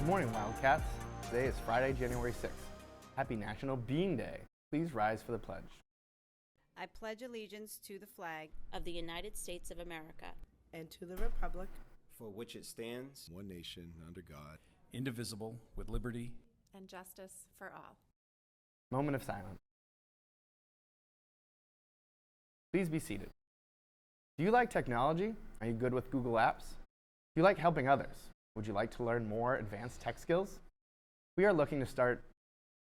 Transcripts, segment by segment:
Good morning, Wildcats. Today is Friday, January 6th. Happy National Bean Day. Please rise for the pledge. I pledge allegiance to the flag of the United States of America and to the republic for which it stands, one nation, under God, indivisible, with liberty and justice for all. Moment of silence. Please be seated. Do you like technology? Are you good with Google Apps? Do you like helping others? Would you like to learn more advanced tech skills? We are looking to start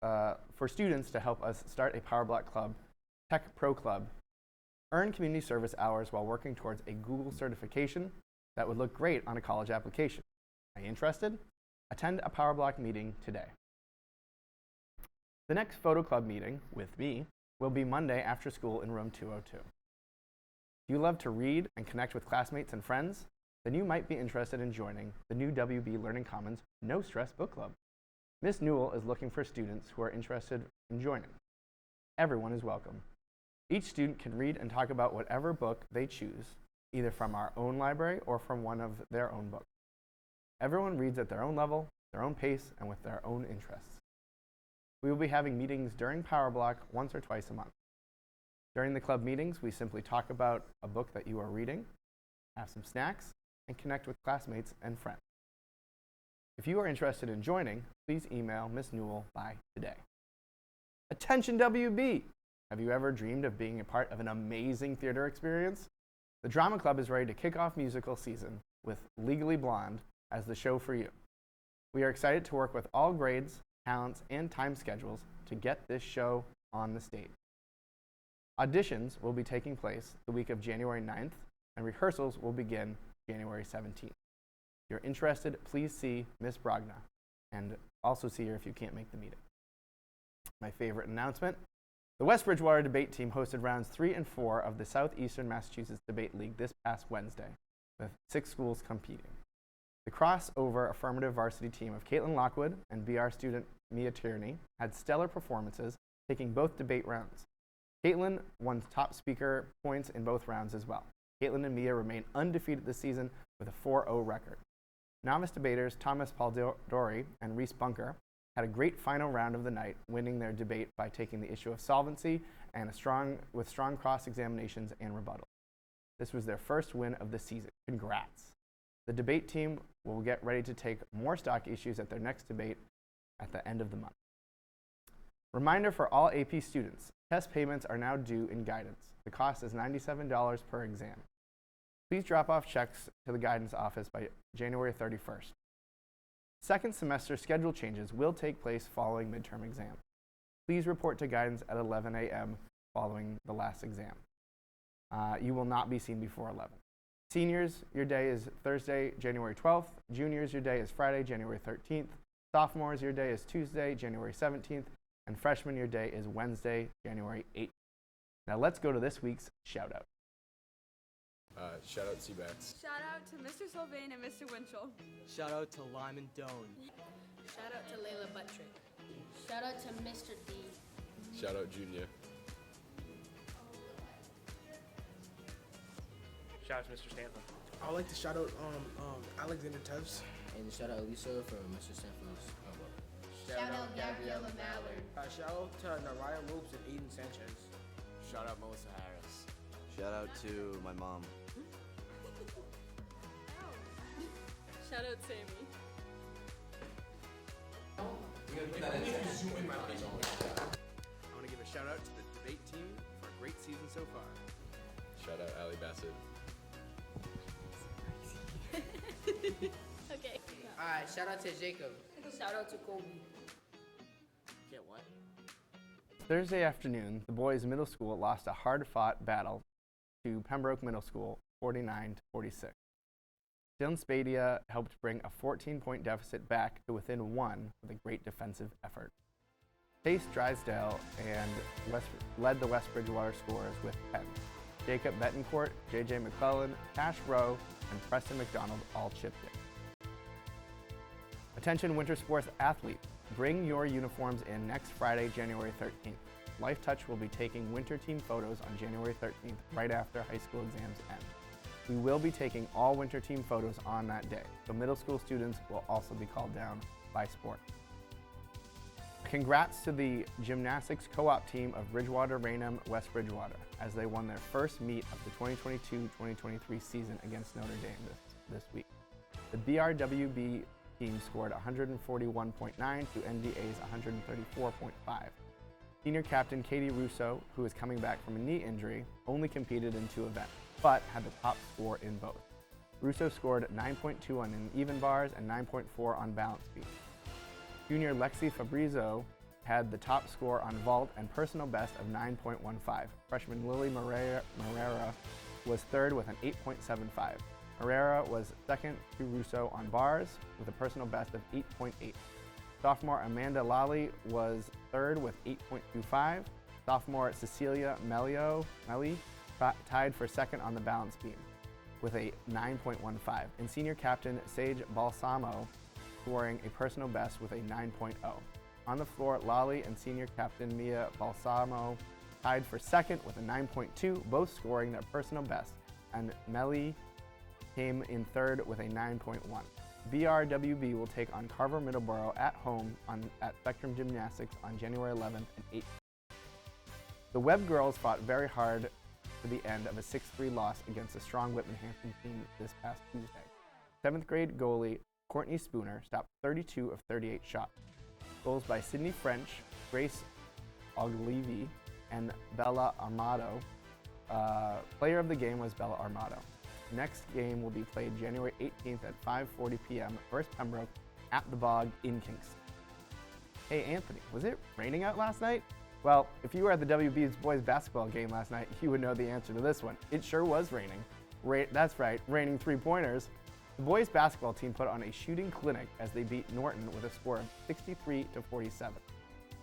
for students to help us start a PowerBlock Club, Tech Pro Club, earn community service hours while working towards a Google certification that would look great on a college application. Are you interested? Attend a PowerBlock meeting today. The next photo club meeting with me will be Monday after school in room 202. Do you love to read and connect with classmates and friends? Then you might be interested in joining the new WB Learning Commons No Stress Book Club. Ms. Newell is looking for students who are interested in joining. Everyone is welcome. Each student can read and talk about whatever book they choose, either from our own library or from one of their own books. Everyone reads at their own level, their own pace, and with their own interests. We will be having meetings during PowerBlock once or twice a month. During the club meetings, we simply talk about a book that you are reading, have some snacks, and connect with classmates and friends. If you are interested in joining, please email Ms. Newell by today. Attention WB! Have you ever dreamed of being a part of an amazing theater experience? The Drama Club is ready to kick off musical season with Legally Blonde as the show for you. We are excited to work with all grades, talents, and time schedules to get this show on the stage. Auditions will be taking place the week of January 9th, and rehearsals will begin January 17th. If you're interested, please see Ms. Bragna, and also see her if you can't make the meeting. My favorite announcement, the West Bridgewater debate team hosted rounds 3 and 4 of the Southeastern Massachusetts Debate League this past Wednesday, with 6 schools competing. The crossover affirmative varsity team of Caitlin Lockwood and BR student Mia Tierney had stellar performances, taking both debate rounds. Caitlin won top speaker points in both rounds as well. Caitlin and Mia remain undefeated this season with a 4-0 record. Novice debaters Thomas Dory and Reese Bunker had a great final round of the night, winning their debate by taking the issue of solvency and with strong cross-examinations and rebuttal. This was their first win of the season. Congrats. The debate team will get ready to take more stock issues at their next debate at the end of the month. Reminder for all AP students, test payments are now due in guidance. The cost is $97 per exam. Please drop off checks to the guidance office by January 31st. Second semester schedule changes will take place following midterm exams. Please report to guidance at 11 a.m. following the last exam. You will not be seen before 11. Seniors, your day is Thursday, January 12th. Juniors, your day is Friday, January 13th. Sophomores, your day is Tuesday, January 17th. And freshmen, your day is Wednesday, January 8th. Now let's go to this week's shout out. Shout out Seabats. Shout out to Mr. Sylvain and Mr. Winchell. Shout out to Lyman Doan. Shout out to Layla Buttrick. Shout out to Mr. D. Shout out Junior. Shout out to Mr. Stanton. I would like to shout out Alexander Tevs. And shout out Lisa for Mr. Stanford's homework. Shout out Gabriella Mallard. Shout out to Naraya Lopes and Aiden Sanchez. Shout out Melissa Harris. Shout out to my mom. Shout out Sammy. I want to give a shout out to the debate team for a great season so far. Shout out Allie Bassett. Okay. Alright, shout out to Jacob. Shout out to Kobe. Get what? Thursday afternoon, the boys' middle school lost a hard-fought battle to Pembroke Middle School, 49-46. Dylan Spadia helped bring a 14-point deficit back to within 1 with a great defensive effort. Chase Drysdale led the West Bridgewater scorers with 10. Jacob Betancourt, J.J. McClellan, Cash Rowe, and Preston McDonald all chipped in. Attention winter sports athletes, bring your uniforms in next Friday, January 13th. Life Touch will be taking winter team photos on January 13th, right after high school exams end. We will be taking all winter team photos on that day, so middle school students will also be called down by sport. Congrats to the gymnastics co-op team of Bridgewater Raynham West Bridgewater as they won their first meet of the 2022-2023 season against Notre Dame this week. The BRWB team scored 141.9 to NDA's 134.5. Senior captain Katie Russo, who is coming back from a knee injury, only competed in 2 events, but had the top score in both. Russo scored 9.2 on an even bars and 9.4 on balance beam. Junior Lexi Fabrizio had the top score on vault and personal best of 9.15. Freshman Lily Morera was third with an 8.75. Morera was second to Russo on bars with a personal best of 8.8. Sophomore Amanda Lally was third with 8.25. Sophomore Cecilia Melli tied for second on the balance beam with a 9.15. And senior captain Sage Balsamo scoring a personal best with a 9.0. On the floor, Lally and senior captain Mia Balsamo tied for second with a 9.2, both scoring their personal best, and Melli came in third with a 9.1. BRWB will take on Carver Middleborough at home at Spectrum Gymnastics on January 11th and 8th. The Webb girls fought very hard to the end of a 6-3 loss against a strong Whitman Hampton team this past Tuesday. 7th grade goalie Courtney Spooner stopped 32 of 38 shots. Goals by Sydney French, Grace Oglivi, and Bella Armato. Player of the game was Bella Armato. Next game will be played January 18th at 5:40 p.m. versus Pembroke at the Bog in Kingston. Hey Anthony, was it raining out last night? Well, if you were at the WB's boys basketball game last night, you would know the answer to this one. It sure was raining. That's right, raining 3-pointers. The boys basketball team put on a shooting clinic as they beat Norton with a score of 63-47.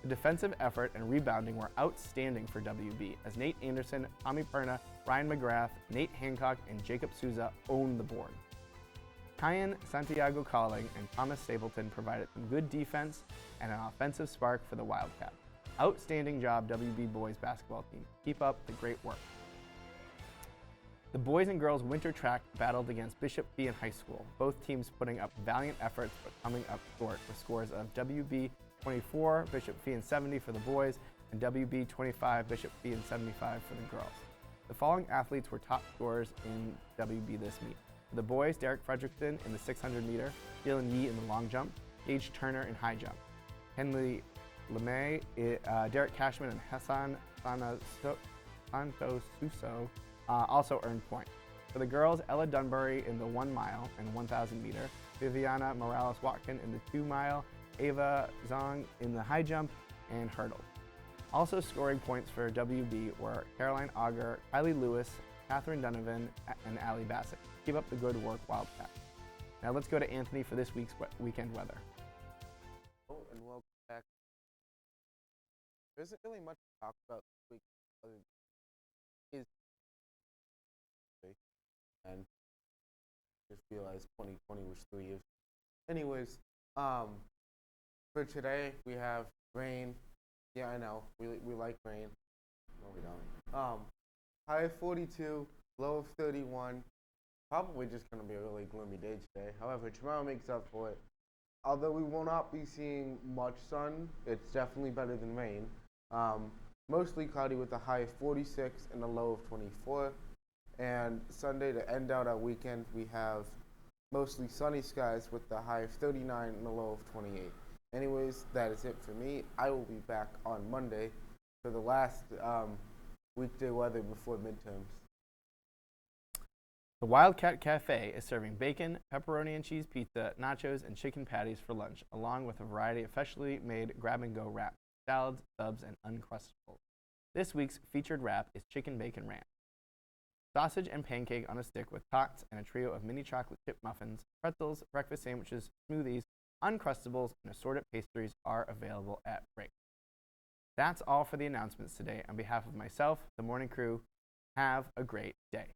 The defensive effort and rebounding were outstanding for WB as Nate Anderson, Tommy Perna, Ryan McGrath, Nate Hancock, and Jacob Souza owned the board. Kyan Santiago Calling and Thomas Stapleton provided some good defense and an offensive spark for the Wildcats. Outstanding job, WB boys basketball team. Keep up the great work. The boys and girls winter track battled against Bishop Feian High School, both teams putting up valiant efforts but coming up short with scores of WB 24, Bishop Feian 70 for the boys, and WB 25, Bishop Feian 75 for the girls. The following athletes were top scorers in WB this meet. For the boys, Derek Fredrickson in the 600 meter, Dylan Yee in the long jump, Gage Turner in high jump. Henley LeMay, Derek Cashman, and Hassan Santosuso also earned points. For the girls, Ella Dunbury in the 1 mile and 1,000 meter, Viviana Morales-Watkin in the 2 mile, Ava Zong in the high jump and hurdle. Also scoring points for WB were Caroline Auger, Kylie Lewis, Catherine Donovan, and Allie Bassett. Keep up the good work, Wildcats. Now let's go to Anthony for this week's weekend weather. Hello and welcome back. There isn't really much to talk about this week other than is and just realized 2020 was 3 years. Anyways, for today we have rain. Yeah, I know. We like rain. No, we don't. High of 42, low of 31. Probably just gonna be a really gloomy day today. However, tomorrow makes up for it. Although we will not be seeing much sun, it's definitely better than rain. Mostly cloudy with a high of 46 and a low of 24. And Sunday to end out our weekend, we have mostly sunny skies with the high of 39 and a low of 28. Anyways, that is it for me. I will be back on Monday for the last weekday weather before midterms. The Wildcat Cafe is serving bacon, pepperoni and cheese pizza, nachos, and chicken patties for lunch, along with a variety of freshly made grab-and-go wraps, salads, subs, and Uncrustables. This week's featured wrap is chicken bacon ranch. Sausage and pancake on a stick with tots and a trio of mini chocolate chip muffins, pretzels, breakfast sandwiches, smoothies, Uncrustables, and assorted pastries are available at break. That's all for the announcements today. On behalf of myself, the morning crew, have a great day.